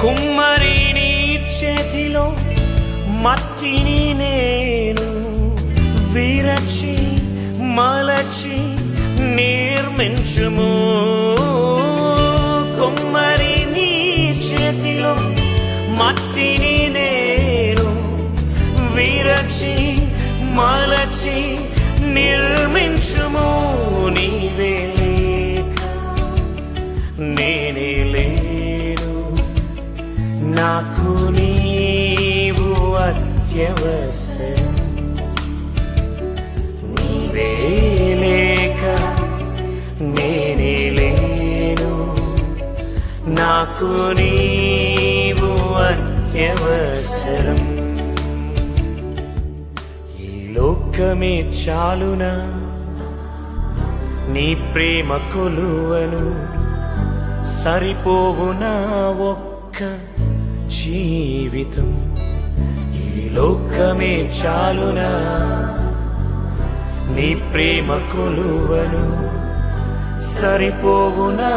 కుమ్మరిని చేతిలో మట్టిని నేను విరచి మలచి నిర్మించుము. కుమ్మరిని చేతిలో మట్టిని నేను విరచి మలచి నిర్మించుము. నీవే లేక నేనే లేను, నాకు నీవు అత్యవసరం. నీవే లేక నేనే లేను, నాకు నీవు అత్యవసరం. ఈ లోకమే చాలునా నీ ప్రేమ కొలువను, సరిపోవునా ఒక్క జీవితం. ఈ లోకమే చాలునా నీ ప్రేమ కొలువను, సరిపోవునా